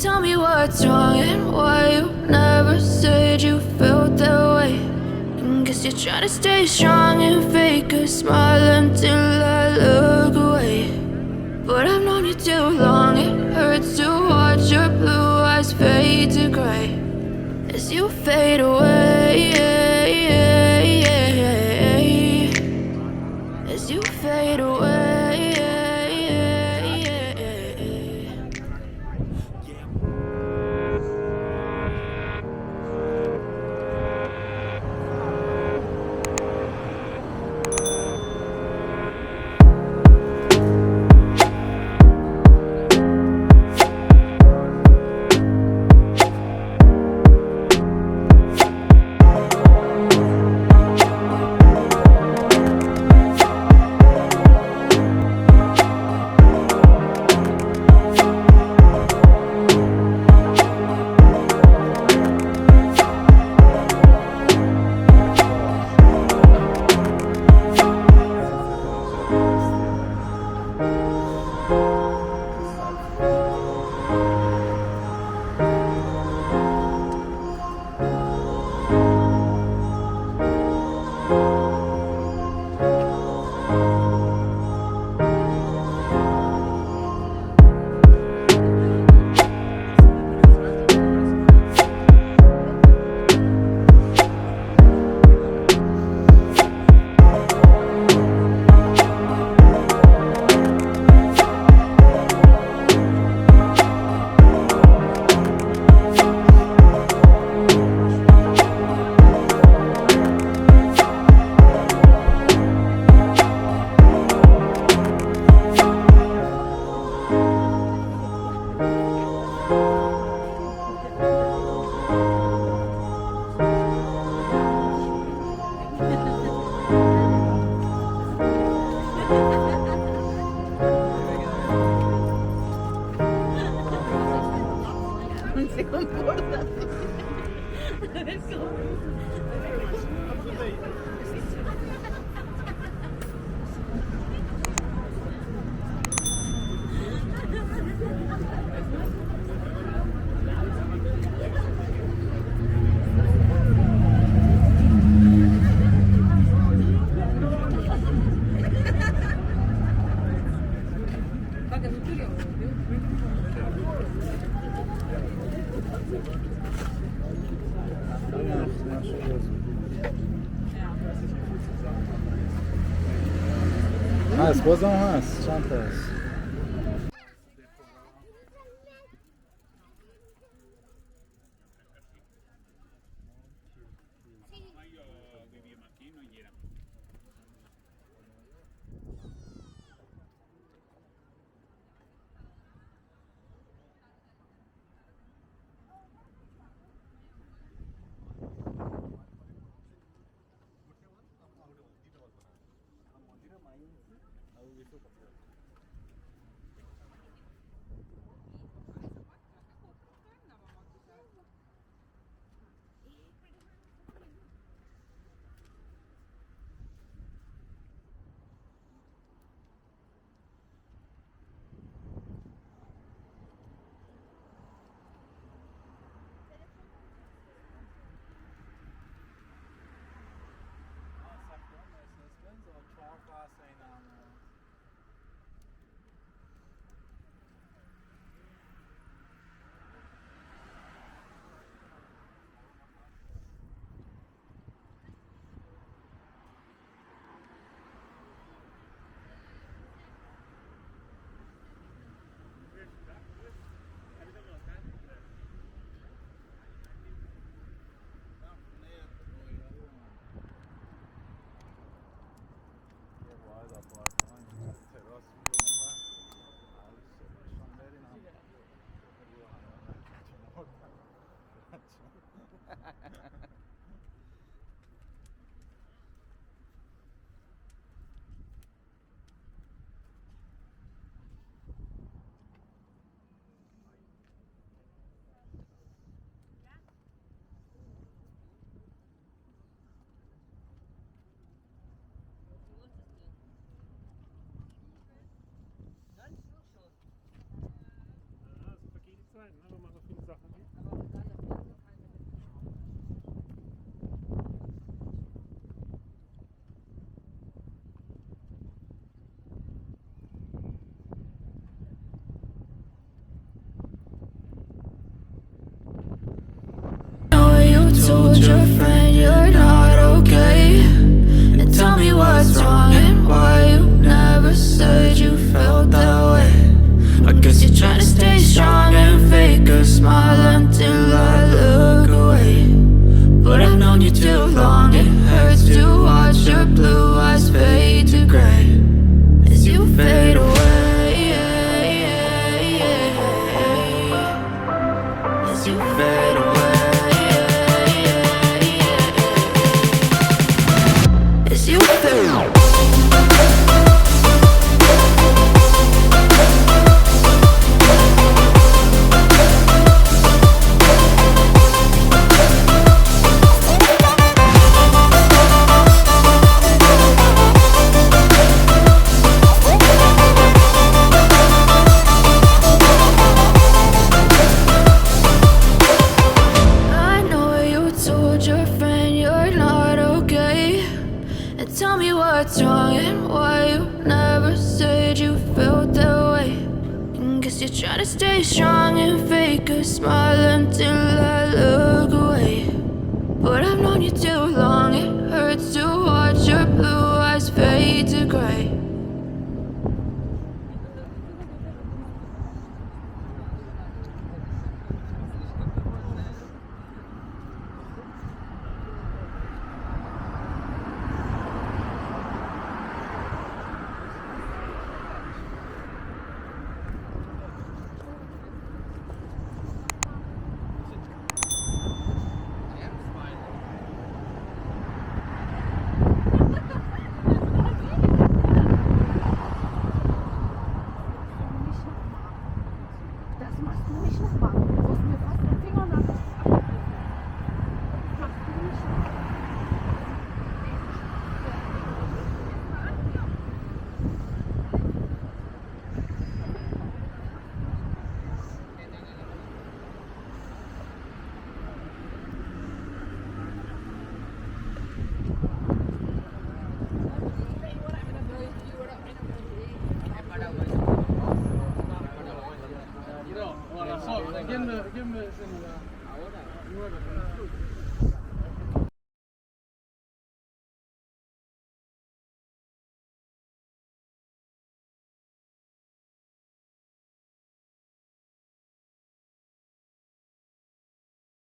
Tell me what's wrong and why you never said you felt that way. And guess you're trying to stay strong and fake a smile until I look away. But I've known you too long, it hurts to watch your blue eyes fade to gray as you fade away, as you fade away. Se comporta. هست بازم هست چند تا هست Nein, aber machen told your friend you're not okay. And tell me what's wrong and why you never said you felt that way. I guess you're trying to stay strong and fake a smile until I look away. But I've known you too long, it hurts to watch your blue eyes fade to gray as you fade away. As you fade away. As you fade away. Tell me what's wrong and why you never said you felt that way. And guess you're trying to stay strong and fake a smile until I look away. But I've known you too long, it hurts to watch your blue eyes fade to gray. Give him the